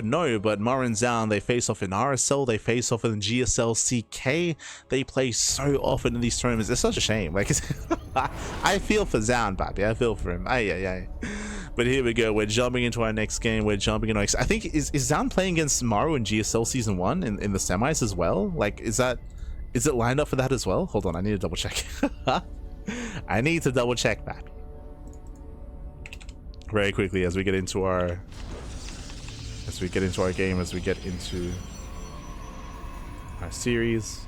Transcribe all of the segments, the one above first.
No, but Maru and Zoun, they face off in RSL, they face off in GSL CK. They play so often in these tournaments. It's such a shame. Like, I feel for Zoun, Papi. I feel for him. Ay. But here we go. We're jumping into our next game. We're jumping into. I think is Zoun playing against Maru in GSL Season 1 in the semis as well? Like, is it lined up for that as well? Hold on, I need to double check. I need to double check that very quickly as we get into our. As we get into our game, as we get into our series.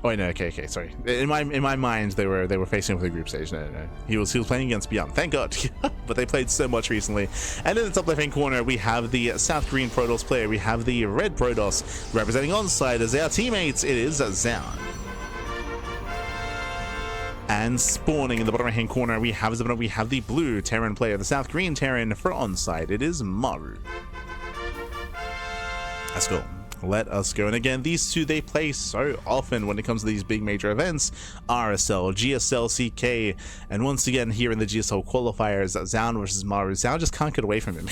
Oh no, okay, sorry. In my mind, they were facing off the group stage. No. He was playing against Beyond. Thank God. But they played so much recently. And in the top left-hand corner, we have the South Green Protoss player. We have the Red Protoss representing onside as our teammates. It is Zoun. And spawning in the bottom right-hand corner, we have the blue Terran player, the South Green Terran for onside. It is Maru. Let's go. Let us go. And again, these two, they play so often when it comes to these big major events. RSL, GSL, CK, and once again here in the GSL qualifiers, Zoun versus Maru. Zoun just can't get away from him.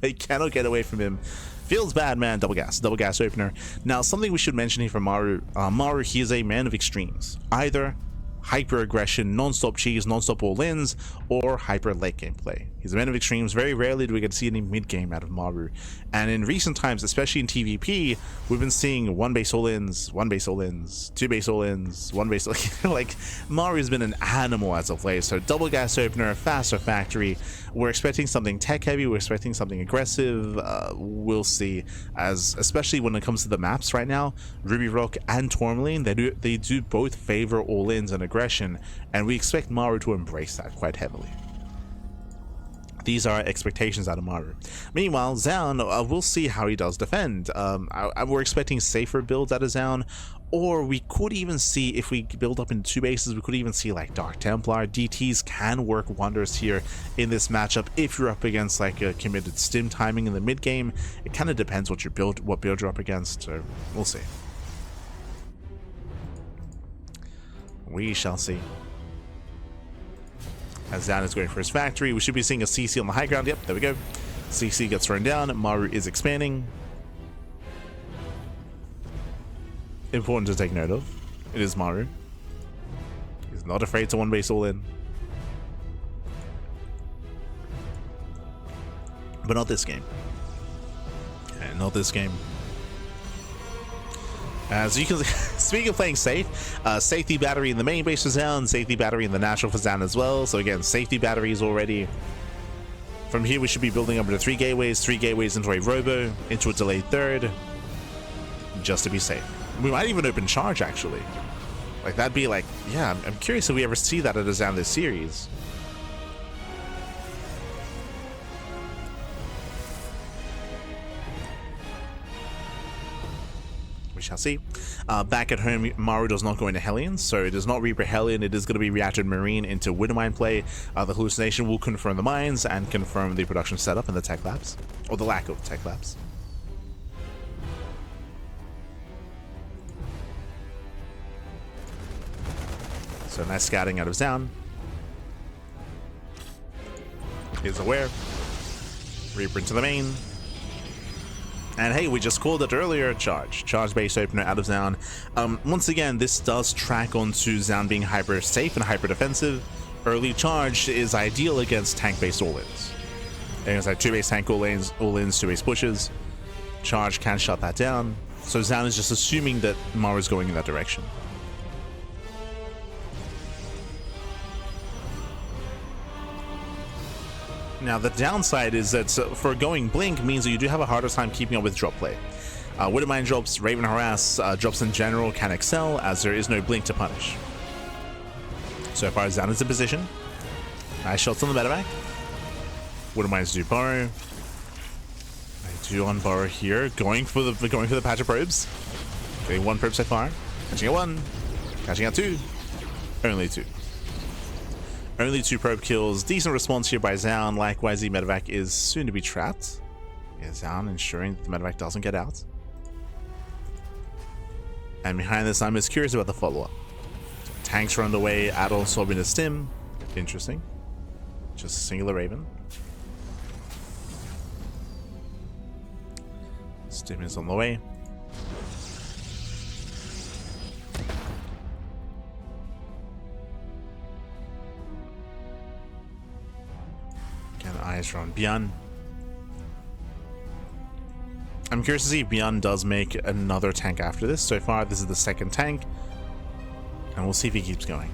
They cannot get away from him. Feels bad, man. Double gas opener. Now, something we should mention here for Maru. Maru, he is a man of extremes. Either hyper aggression, non-stop cheese, non-stop all-ins, or hyper late game play. He's a man of extremes. Very rarely do we get to see any mid-game out of Maru. And in recent times, especially in TvP, we've been seeing one base all-ins, one base all-ins, two base all-ins, one base like Maru's been an animal as of late. So double gas opener, faster factory. We're expecting something tech heavy, we're expecting something aggressive. We'll see, as especially when it comes to the maps right now, Ruby Rock and Tourmaline, they do both favor all-ins and aggression, and we expect Maru to embrace that quite heavily. These are expectations out of Maru. Meanwhile, Zoun, we'll see how he does defend. We're expecting safer builds out of Zoun, or we could even see, if we build up into two bases, we could even see like Dark Templar. DTs can work wonders here in this matchup if you're up against like a committed stim timing in the mid game. It kind of depends what build you're up against, so we'll see. We shall see. As Zoun is going for his factory, we should be seeing a CC on the high ground. Yep, there we go. CC gets thrown down. Maru is expanding. Important to take note of. It is Maru. He's not afraid to one base all in. But not this game. And not this game. So you can, speaking of playing safe, safety battery in the main base for Zoun, safety battery in the natural for Zoun as well. So again, safety batteries already. From here, we should be building up into three gateways into a robo, into a delayed third, just to be safe. We might even open charge, actually. Like, that'd be like, yeah, I'm curious if we ever see that at a Zoun this series. Shall see. Back at home, Maru does not go into Hellion, so it does not Reaper Hellion. It is going to be reacted Marine into Widow Mine play. The hallucination will confirm the mines and confirm the production setup and the tech labs, or the lack of tech labs. So nice scouting out of Zoun. Is aware. Reaper into the main. And hey, we just called it earlier, charge base opener out of Zoun. Once again, this does track onto Zoun being hyper safe and hyper defensive. Early charge is ideal against tank based all-ins. It's like 2 base tank all-ins, 2 base pushes. Charge can shut that down. So Zoun is just assuming that Maru is going in that direction. Now, the downside is that for going Blink means that you do have a harder time keeping up with drop play. Widow Mine drops, Raven Harass drops in general can excel, as there is no Blink to punish. So far, Zoun is in position. Nice shots on the medevac. Widow Mines do borrow. They do on borrow here, going for the patch of probes. Getting 1 probe so far. Catching out 1, catching out 2, only 2. Only 2 probe kills. Decent response here by Zoun. Likewise, the medevac is soon to be trapped. Yeah, Zoun ensuring that the medevac doesn't get out. And behind this, I'm just curious about the follow-up. Tanks are underway. Add-on swapping to stim. Interesting. Just a singular Raven. Stim is on the way. Again, eyes are on Bjorn. I'm curious to see if Bjorn does make another tank after this. So far, this is the second tank. And we'll see if he keeps going.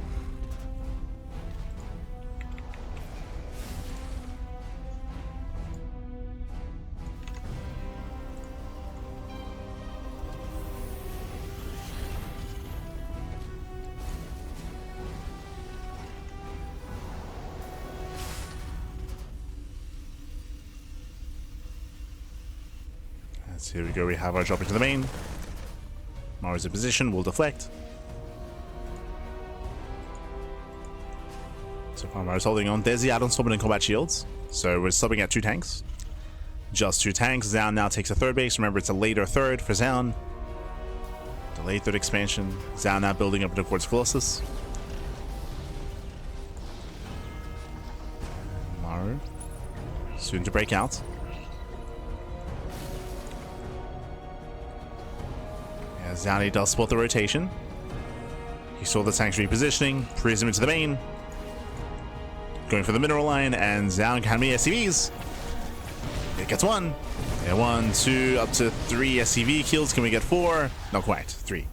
So here we go, we have our drop into the main. Maru's in position, will deflect. So far Maru's holding on. There's the add-on subbing in combat shields. So we're subbing at 2 tanks. Just 2 tanks. Zoun now takes a third base. Remember, it's a later third for Zoun. Delayed third expansion. Zoun now building up into Quartz Colossus. Maru soon to break out. Zoun does spot the rotation. He saw the tanks repositioning, frees him into the main. Going for the mineral line, and Zoun can be SCVs. It gets 1. Yeah, 1, 2, up to 3 SCV kills. Can we get 4? Not quite. 3.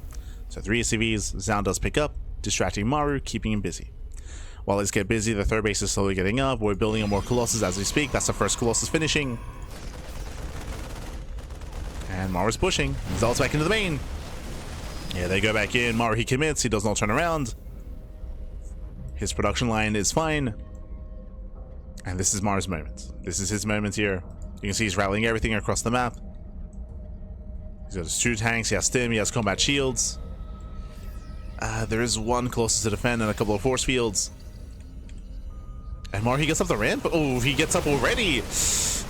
So 3 SCVs. Zoun does pick up, distracting Maru, keeping him busy. While let's get busy, the third base is slowly getting up. We're building up more Colossus as we speak. That's the first Colossus finishing. And Maru's pushing. He's also back into the main. Yeah, they go back in. Maru, he commits. He does not turn around. His production line is fine. And this is Maru's moment. This is his moment here. You can see he's rallying everything across the map. He's got his 2 tanks. He has Stim. He has combat shields. There is 1 closest to defend and a couple of force fields. And Maru, he gets up the ramp. Oh, he gets up already.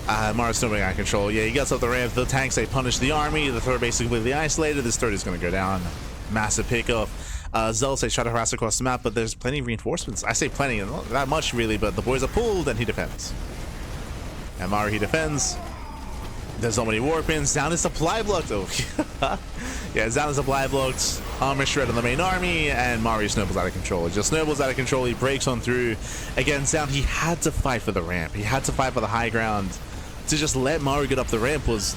Maru's still being out of control. Yeah, he gets up the ramp. The tanks, they punish the army. The third base is completely isolated. This third is going to go down. Massive pickoff. Zealous, they try to harass across the map, but there's plenty of reinforcements. I say plenty, not that much really, but the boys are pulled and he defends. And Maru, he defends. There's so many warpins. Zoun is supply blocked. Oh, yeah, Zoun is supply blocked. Armor shred on the main army, and Maru snowballs out of control. It just snowballs out of control. He breaks on through. Again, Zoun, he had to fight for the ramp. He had to fight for the high ground. To just let Maru get up the ramp was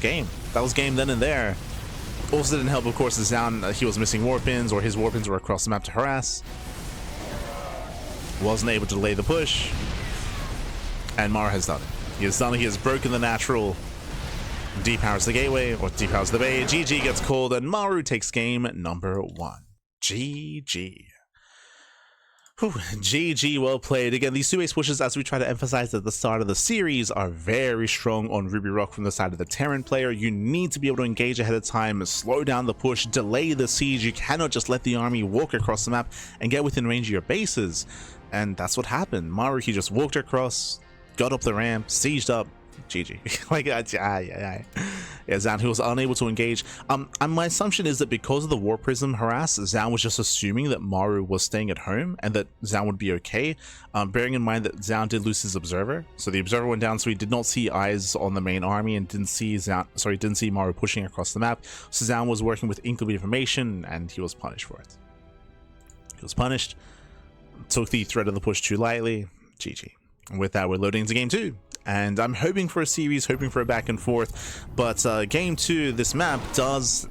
game. That was game then and there. Also didn't help, of course, is Zoun, he was missing warpins, or his warpins were across the map to harass. Wasn't able to delay the push. And Maru has done it. He has done it. He has broken the natural. Depowers the gateway, or depowers the bay. GG gets called, and Maru takes game number 1. GG. Whew, GG, well played. Again, these 2 base pushes, as we try to emphasize at the start of the series, are very strong on Ruby Rock from the side of the Terran player. You need to be able to engage ahead of time, slow down the push, delay the siege. You cannot just let the army walk across the map and get within range of your bases. And that's what happened. Maru, he just walked across, got up the ramp, sieged up. GG. Like, yeah, Zoun, who was unable to engage. And my assumption is that because of the War Prism harass, Zoun was just assuming that Maru was staying at home and that Zoun would be okay. Bearing in mind that Zoun did lose his observer, so the observer went down, so he did not see eyes on the main army and didn't see didn't see Maru pushing across the map. So Zoun was working with incomplete information, and he was punished for it. He was punished. Took the threat of the push too lightly. GG. And with that, we're loading into game 2. And I'm hoping for a series, hoping for a back and forth, but game 2, this map does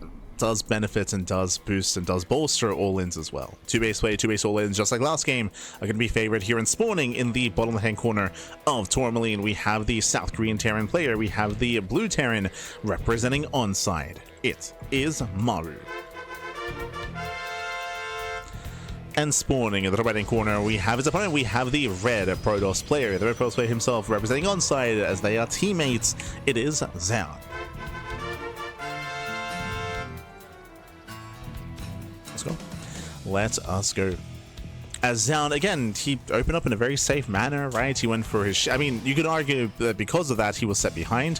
benefit and does boost and does bolster all-ins as well. 2 base play, 2 base all-ins, just like last game, are going to be favored here in spawning in the bottom left-hand corner of Tourmaline. We have the South Korean Terran player, we have the blue Terran representing onside. It is Maru. And spawning in the top right-hand corner, we have his opponent. We have the red Protoss player. The red Protoss player himself representing onside as they are teammates. It is Zoun. Let's go. Let us go. As Zoun, again, he opened up in a very safe manner, right? He went for his... I mean, you could argue that because of that, he was set behind.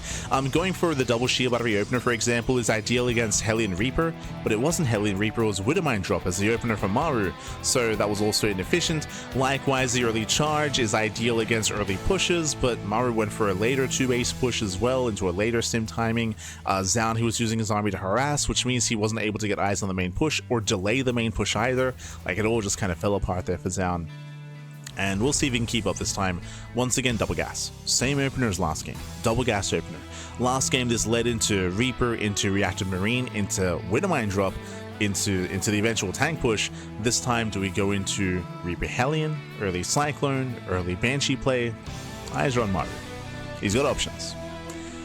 Going for the double shield battery opener, for example, is ideal against Hellion Reaper, but it wasn't Hellion Reaper, it was Widowmine drop as the opener for Maru, so that was also inefficient. Likewise, the early charge is ideal against early pushes, but Maru went for a later 2-base push as well into a later sim timing. Zoun, he was using his army to harass, which means he wasn't able to get eyes on the main push or delay the main push either. Like, it all just kind of fell apart there for Zoun, and we'll see if he can keep up this time. Once again, double gas, same opener as last game, double gas opener. Last game this led into Reaper, into Reactive Marine, into Widowmine drop, into the eventual tank push. This time, do we go into Reaper Hellion, early Cyclone, early Banshee play? Eyes are on Maru. He's got options.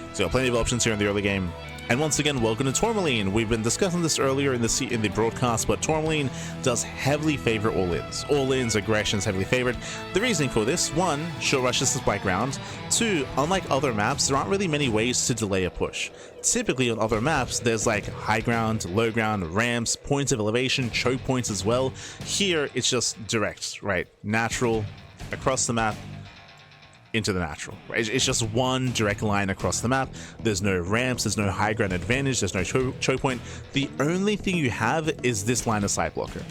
He's got plenty of options here in the early game. And once again, welcome to Tourmaline. We've been discussing this earlier in the broadcast, but Tourmaline does heavily favor all-ins. All-ins, aggressions heavily favored. The reasoning for this: 1, short rush distance by ground. 2, unlike other maps, there aren't really many ways to delay a push. Typically on other maps, there's like high ground, low ground, ramps, points of elevation, choke points as well. Here, it's just direct, right? Natural, across the map, into the natural. Right? It's just one direct line across the map. There's no ramps, there's no high ground advantage, there's no choke point. The only thing you have is this line of sight blocker.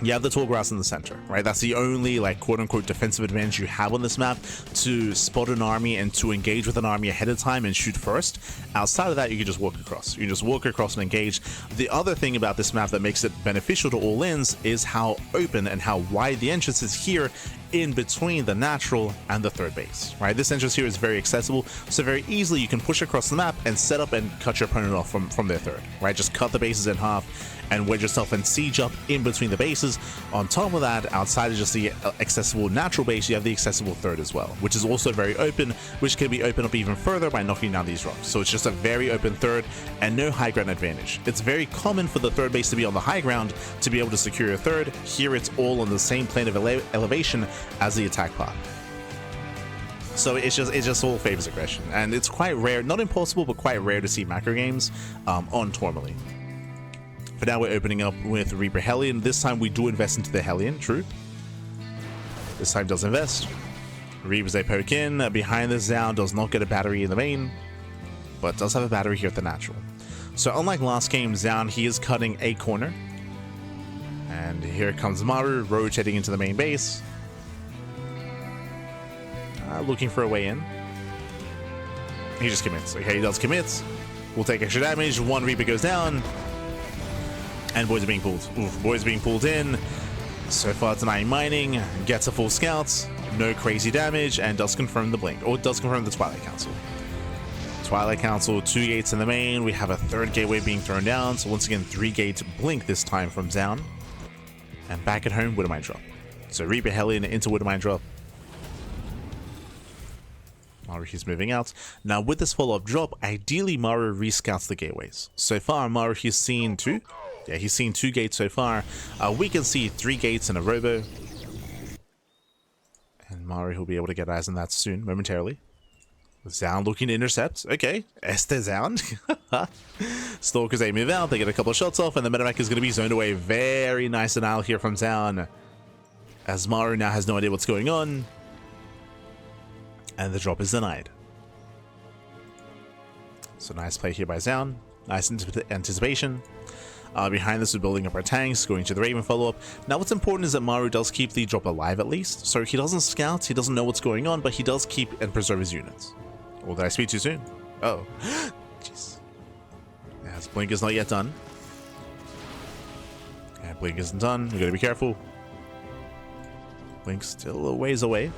You have the tall grass in the center, right? That's the only, like, quote-unquote defensive advantage you have on this map, to spot an army and to engage with an army ahead of time and shoot first. Outside of that, you can just walk across. You can just walk across and engage. The other thing about this map that makes it beneficial to all-ins is how open and how wide the entrance is here in between the natural and the third base, right? This entrance here is very accessible, so very easily you can push across the map and set up and cut your opponent off from their third, right? Just cut the bases in half and wedge yourself and siege up in between the bases. On top of that, outside of just the accessible natural base, you have the accessible third as well, which is also very open, which can be opened up even further by knocking down these rocks. So it's just a very open third and no high ground advantage. It's very common for the third base to be on the high ground to be able to secure a third. Here it's all on the same plane of elevation as the attack path. So it just all favors aggression, and it's quite rare, not impossible, but quite rare to see macro games on Tourmaline. For now, we're opening up with Reaper Hellion. This time we do invest into the Hellion, true. This time does invest. Reapers, they poke in. Behind the Zoun does not get a battery in the main, but does have a battery here at the natural. So unlike last game, Zoun, he is cutting a corner. And here comes Maru, rotating into the main base. Looking for a way in. He just commits. Okay, he does commit. We'll take extra damage. One Reaper goes down. And boys are being pulled. Oof, boys are being pulled in. So far denying mining. Gets a full scout. No crazy damage. And does confirm the blink. Or does confirm the Twilight Council. Twilight Council, 2 gates in the main. We have a third gateway being thrown down. So once again, 3 gate blink this time from Zoun. And back at home, Widowmine drop. So Reaper Hellion into Widowmine drop. Maru, he's moving out. Now with this follow-up drop, ideally Maru rescouts the gateways. So far, Maru, he's seen 2. Yeah, he's seen 2 gates so far. We can see 3 gates in a robo. And Maru, he'll be able to get eyes on that soon, momentarily. Zoun looking to intercept. Okay, Este Zoun. Stalkers, they move out, they get a couple of shots off, and the medevac is going to be zoned away. Very nice denial here from Zoun, as Maru now has no idea what's going on. And the drop is denied. So nice play here by Zoun. Nice anticipation. Behind this, we're building up our tanks, going to the Raven follow-up. Now what's important is that Maru does keep the drop alive at least. So he doesn't scout, he doesn't know what's going on, but he does keep and preserve his units. Or did I speak too soon? Oh. Jeez. Yeah, his blink is not yet done. Yeah, blink isn't done. We gotta be careful. Blink's still a ways away.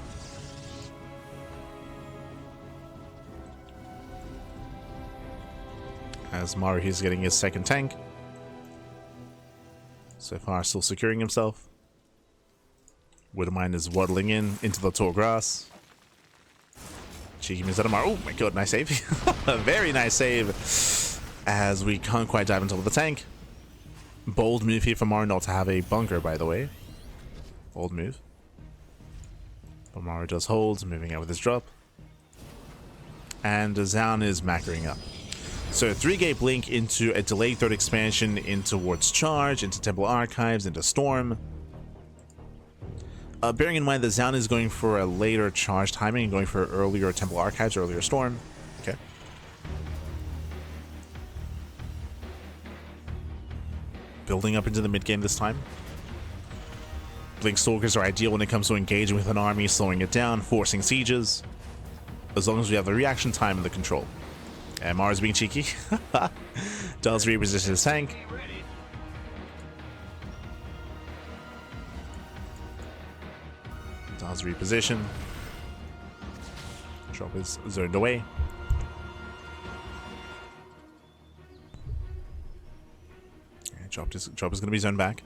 As Maru, he's getting his second tank. So far, still securing himself. Widowmine is waddling into the tall grass. Cheeky moves out of Maru. Oh my god, nice save. A very nice save. As we can't quite dive on top of the tank. Bold move here for Maru not to have a bunker, by the way. Bold move. But Maru does hold, moving out with his drop. And Zoun is macroing up. So 3-gate blink into a delayed third expansion in towards charge, into Temple Archives, into Storm. Bearing in mind that Zoun is going for a later charge timing and going for earlier Temple Archives, earlier Storm. Okay. Building up into the mid game this time. Blink Stalkers are ideal when it comes to engaging with an army, slowing it down, forcing sieges. As long as we have the reaction time and the control. And Maru's being cheeky. Does reposition his tank. Does reposition. Drop is zoned away. Okay, Drop is going to be zoned back.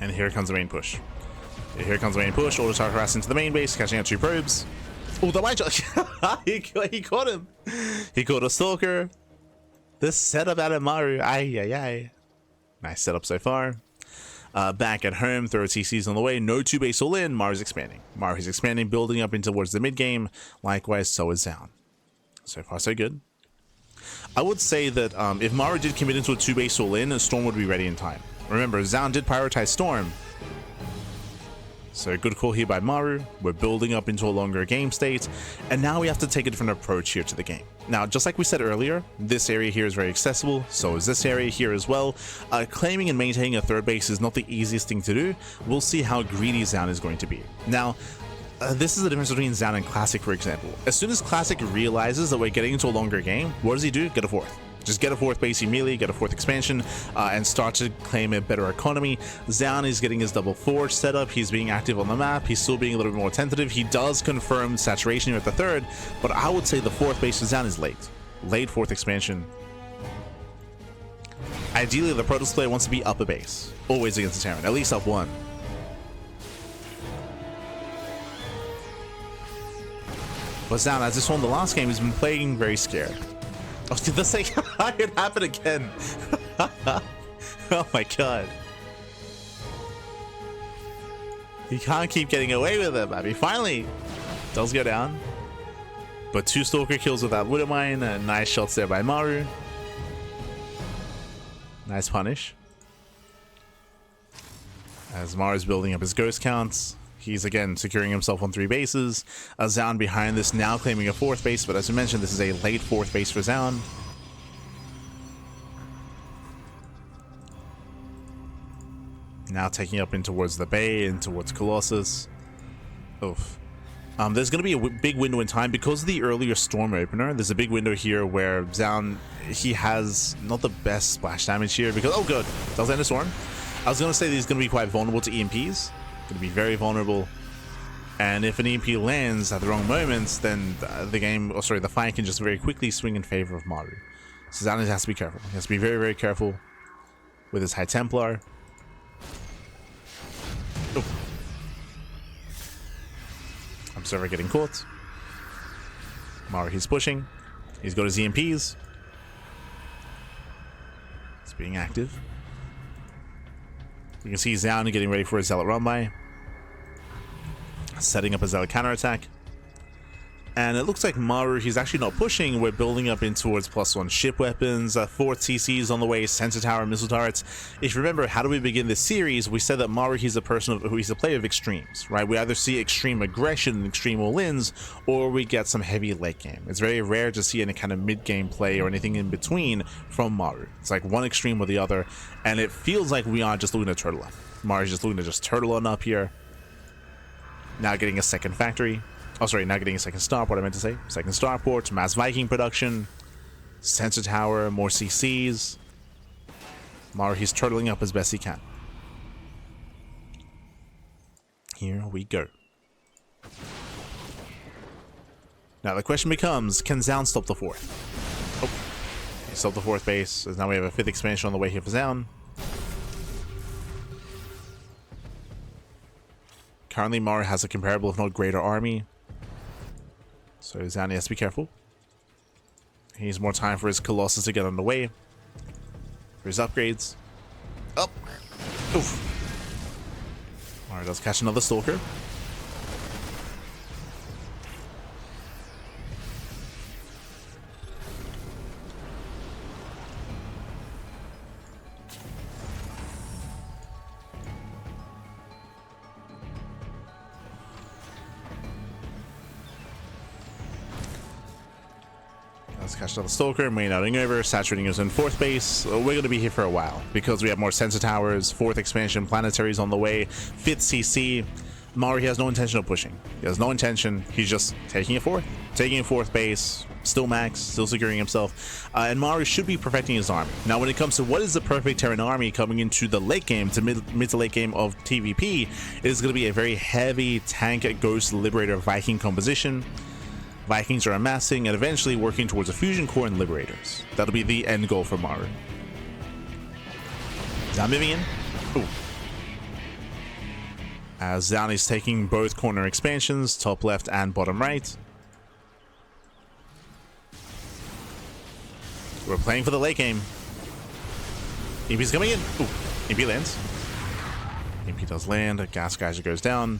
And here comes the main push. Here comes the main push. Auto target harass into the main base, catching out 2 probes. Oh, the light he caught him. He caught a Stalker. This setup out of Maru. Ay. Nice setup so far. Back at home, throw TCs on the way. No 2 base all in. Maru's expanding. Maru's expanding, building up in towards the mid game. Likewise, so is Zoun. So far, so good. I would say that if Maru did commit into a 2 base all in, Storm would be ready in time. Remember, Zoun did prioritize Storm. So good call here by Maru. We're building up into a longer game state. And now we have to take a different approach here to the game. Now, just like we said earlier, this area here is very accessible. So is this area here as well. Claiming and maintaining a 3rd base is not the easiest thing to do. We'll see how greedy Zoun is going to be. Now, this is the difference between Zoun and Classic, for example. As soon as Classic realizes that we're getting into a longer game, what does he do? Get a 4th. Just get a 4th base immediately, get a 4th expansion, and start to claim a better economy. Zoun is getting his double forge set up. He's being active on the map. He's still being a little bit more tentative. He does confirm saturation here at the 3rd, but I would say the 4th base for Zoun is late. Late 4th expansion. Ideally, the Protoss player wants to be up a base. Always against the Terran, at least up 1. But Zoun, as I saw in the last game, he's been playing very scared. Oh, did this thing it happen again? Oh my god. He can't keep getting away with it, I mean, finally does go down. But 2 Stalker kills with that Widowmine. Nice shots there by Maru. Nice punish. As Maru's building up his ghost counts. He's again securing himself on 3 bases. Zoun behind this, now claiming a 4th base, but as we mentioned, this is a late 4th base for Zoun. Now taking up in towards the Bay and towards Colossus. Oof. There's going to be a big window in time because of the earlier Storm opener. There's a big window here where Zoun, he has not the best splash damage here because, oh good, does end a Storm. I was going to say that he's going to be quite vulnerable to EMPs. Going to be very vulnerable, and if an EMP lands at the wrong moments, then the fight can just very quickly swing in favor of Maru. So Zoun has to be careful. He has to be very, very careful with his High Templar. Oh. Observer getting caught. Maru, he's pushing. He's got his EMPs. He's being active. You can see Zoun getting ready for his Zealot run by. Setting up a Zealot counterattack. And it looks like Maru, he's actually not pushing. We're building up in towards +1 ship weapons, 4 TCs on the way, sensor tower, missile turrets. If you remember, how do we begin this series? We said that Maru, he's a player of extremes, right? We either see extreme aggression and extreme all-ins, or we get some heavy late game. It's very rare to see any kind of mid-game play or anything in between from Maru. It's like one extreme or the other, and it feels like we are just looking to turtle up. Maru's just looking to just turtle on up here. Now getting a second factory. Oh, sorry, now getting a second starport, I meant to say. Second starport, mass Viking production, sensor tower, more CCs. Maru, he's turtling up as best he can. Here we go. Now the question becomes, can Zoun stop the 4th? Oh, he stopped the 4th base, so now we have a 5th expansion on the way here for Zoun. Currently, Maru has a comparable, if not greater, army. So Zoun has to be careful. He needs more time for his Colossus to get underway. For his upgrades. Up. Oof. Maru does catch another Stalker. Let's catch another Stalker, main outing over, saturating us in 4th base. We're going to be here for a while because we have more sensor towers, 4th expansion, planetaries on the way, 5th CC. Maru has no intention of pushing. He has no intention. He's just taking it 4th, taking it 4th base, still max, still securing himself. And Maru should be perfecting his army. Now, when it comes to what is the perfect Terran army coming into the late game, to mid to late game of TvP, it is going to be a very heavy tank, ghost, liberator, Viking composition. Vikings are amassing and eventually working towards a fusion core and liberators. That'll be the end goal for Maru. Zoun moving in. Ooh. As Zoun is taking both corner expansions, top left and bottom right. We're playing for the late game. EMP's coming in. Ooh. EMP lands. EMP does land. A gas geyser goes down.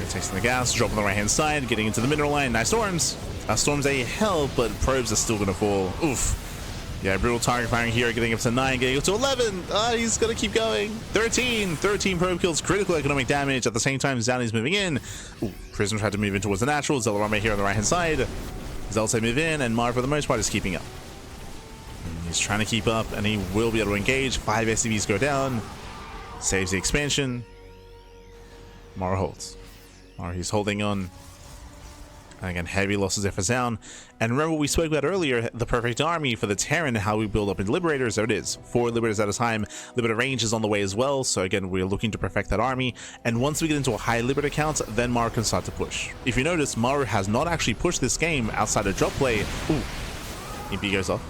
Tasting the gas, drop on the right hand side, getting into the mineral line. Nice storms. Storms a help, but probes are still gonna fall. Oof. Yeah, brutal target firing here, getting up to 9, getting up to 11. He's gonna keep going. 13 probe kills, critical economic damage. At the same time, Zoun is moving in. Ooh, Prism tried to move in towards the natural. Zelarame here on the right hand side. Zelsa move in, and Maru for the most part is keeping up. He's trying to keep up, and he will be able to engage. 5 SCVs go down. Saves the expansion. Maru holds. Or he's holding on. And again, heavy losses there for Zoun. And remember what we spoke about earlier, the perfect army for the Terran, how we build up in Liberators. There it is, 4 Liberators at a time. Liberator range is on the way as well. So again, we're looking to perfect that army. And once we get into a high Liberator count, then Maru can start to push. If you notice, Maru has not actually pushed this game outside of drop play. Ooh, EMP goes off.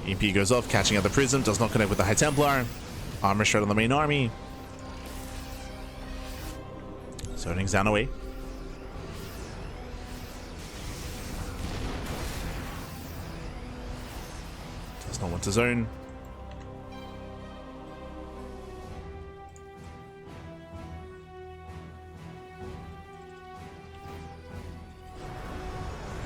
EMP goes off, catching out the Prism, does not connect with the High Templar. Armor shred on the main army. Zoning Zoun away. Does not want to zone.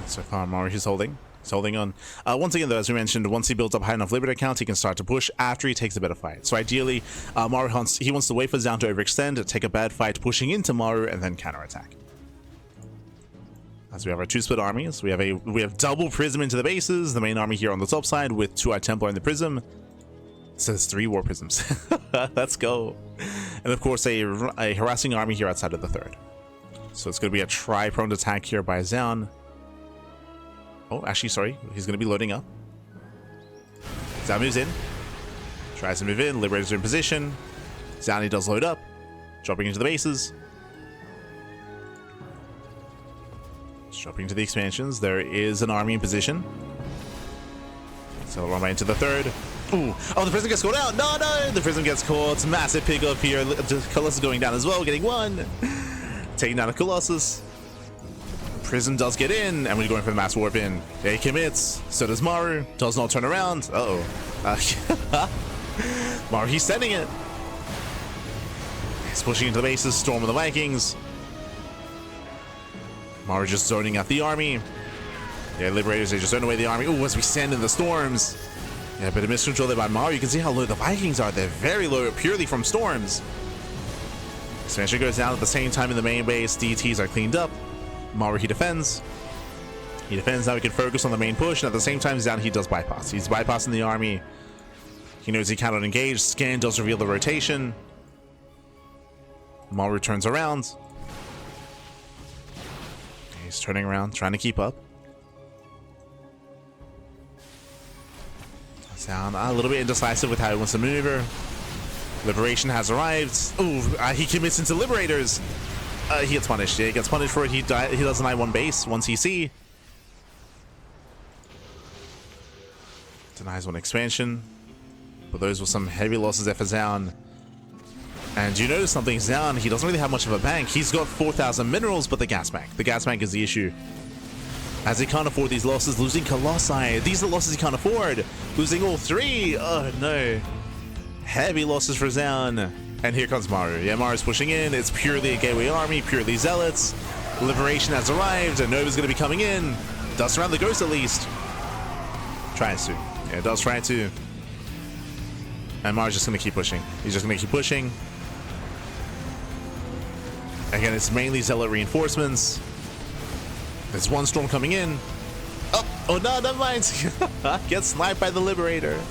So far, Maru is holding. He's holding on. Once again, though, as we mentioned, once he builds up high enough Liberator count, he can start to push after he takes a better fight. So ideally, Maru wants to wait for Zoun to overextend, take a bad fight, pushing into Maru, and then counterattack. As we have our 2 split armies, we have double Prism into the bases. The main army here on the top side with 2 High Templar in the Prism. It says 3 War Prisms. Let's go. And of course, a harassing army here outside of the 3rd. So it's going to be a tri-pronged attack here by Zoun. Oh, actually, sorry. He's going to be loading up. Zoun moves in. Tries to move in. Liberators are in position. Zoun does load up. Dropping into the bases. Dropping into the expansions. There is an army in position. So run right into the 3rd. Ooh. Oh, the Prism gets caught out. No, no. The Prism gets caught. It's massive pick up here. Colossus going down as well. Getting 1. Taking down a Colossus. Prism does get in, and we're going for the mass warp in. He commits, so does Maru. Does not turn around. Maru, he's sending it. He's pushing into the bases, storming the Vikings. Maru just zoning out the army. Yeah, Liberators, they just zone away the army. Ooh, as we send in the storms. Yeah, a bit of miscontrol there by Maru. You can see how low the Vikings are. They're very low, purely from storms. Expansion goes down at the same time in the main base. DTs are cleaned up. Maru, he defends. He defends, now we can focus on the main push, and at the same time, Zoun, he does bypass. He's bypassing the army. He knows he cannot engage. Scan does reveal the rotation. Maru turns around. He's turning around, trying to keep up. Zoun, a little bit indecisive with how he wants to maneuver. Liberation has arrived. Ooh, he commits into Liberators. He gets punished. Yeah, he gets punished for it. He does an I1 base, 1 CC. Denies 1 expansion. But those were some heavy losses there for Zoun. And you notice something, Zoun, he doesn't really have much of a bank. He's got 4,000 minerals, but the gas bank. The gas bank is the issue. As he can't afford these losses, losing Colossi. These are the losses he can't afford. Losing all 3. Oh no. Heavy losses for Zoun. And here comes Maru. Yeah, Maru's pushing in. It's purely a gateway army, purely zealots. Liberation has arrived, and Nova's going to be coming in. Does surround the ghost at least. Tries to. Yeah, does try to. And Maru's just going to keep pushing. He's just going to keep pushing. Again, it's mainly zealot reinforcements. There's one storm coming in. Oh no, never mind. Gets sniped by the Liberator.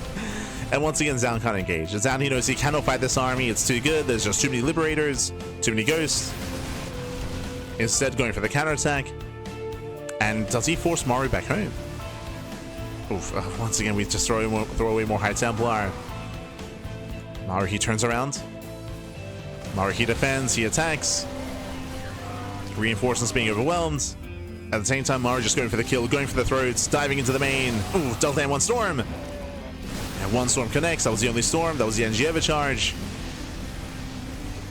And once again, Zoun can't engage. Zoun, he knows he cannot fight this army. It's too good. There's just too many Liberators, too many Ghosts. Instead, going for the counterattack. And does he force Maru back home? Oof, once again, we just throw away more High Templar. Maru, he turns around. Maru, he defends, he attacks. Reinforcements being overwhelmed. At the same time, Maru just going for the kill, going for the throats, diving into the main. Ooh, does land one storm. And one storm connects. That was the only storm. That was the Engieva charge.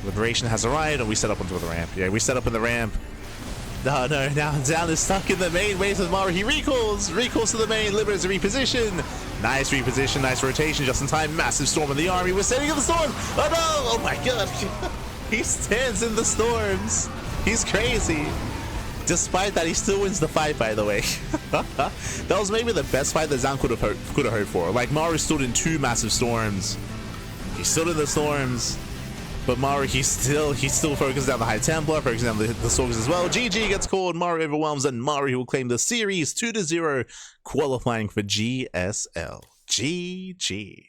Liberation has arrived, and we set up onto the ramp. Yeah, we set up in the ramp. No, now Zoun is stuck in the main waves with Maru. He recalls to the main, Liberators reposition. Nice reposition, nice rotation, just in time. Massive storm in the army. We're setting in the storm. Oh no! Oh my god! He stands in the storms. He's crazy. Despite that, he still wins the fight, by the way. That was maybe the best fight that Zoun could have hoped for. Like, Maru stood in 2 massive storms. He stood in the storms. But Maru, he still focuses down the High Templar, focuses down the Stalkers as well. GG gets called, Maru overwhelms, and Maru will claim the series 2-0, qualifying for GSL. GG.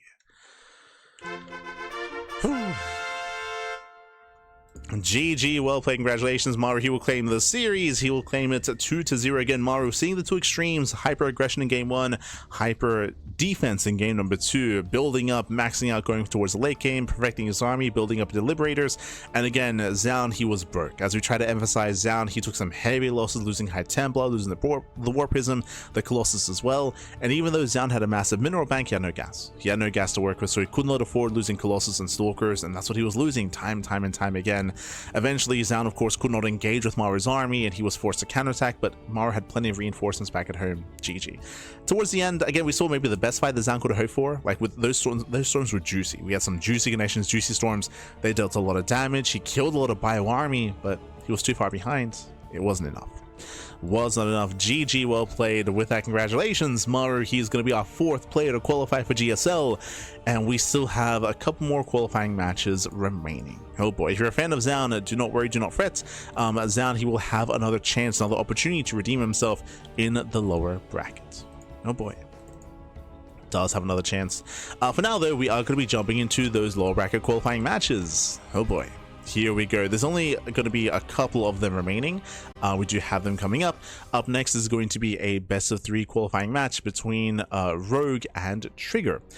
GG, well played, congratulations Maru. He will claim the series. He will claim it 2-0 again. Maru seeing the 2 extremes, hyper aggression in game 1, hyper defense in game number 2, building up, maxing out, going towards the late game, perfecting his army, building up the Liberators. And again, Zoun, he was broke. As we try to emphasize, Zoun, he took some heavy losses, losing High Templar, losing the War Prism, the Colossus as well. And even though Zoun had a massive mineral bank, he had no gas. He had no gas to work with, so he could not afford losing Colossus and Stalkers, and that's what he was losing time and time again. Eventually, Zoun, of course, could not engage with Maru's army, and he was forced to counterattack, but Maru had plenty of reinforcements back at home. GG. Towards the end, again, we saw maybe the best fight that Zoun could have hoped for. Like, with those storms were juicy. We had some juicy connections, juicy storms. They dealt a lot of damage. He killed a lot of bio army, but he was too far behind. It wasn't enough. Was not enough. GG, well played. With that, congratulations Maru. He's going to be our 4th player to qualify for GSL, and we still have a couple more qualifying matches remaining. Oh boy, if you're a fan of Zoun, do not worry, do not fret. Zoun, he will have another chance, another opportunity to redeem himself in the lower bracket. Oh boy, does have another chance. For now though, we are going to be jumping into those lower bracket qualifying matches. Oh boy, here we go. There's only going to be a couple of them remaining. We do have them coming up. Up next is going to be a best of 3 qualifying match between Rogue and Trigger.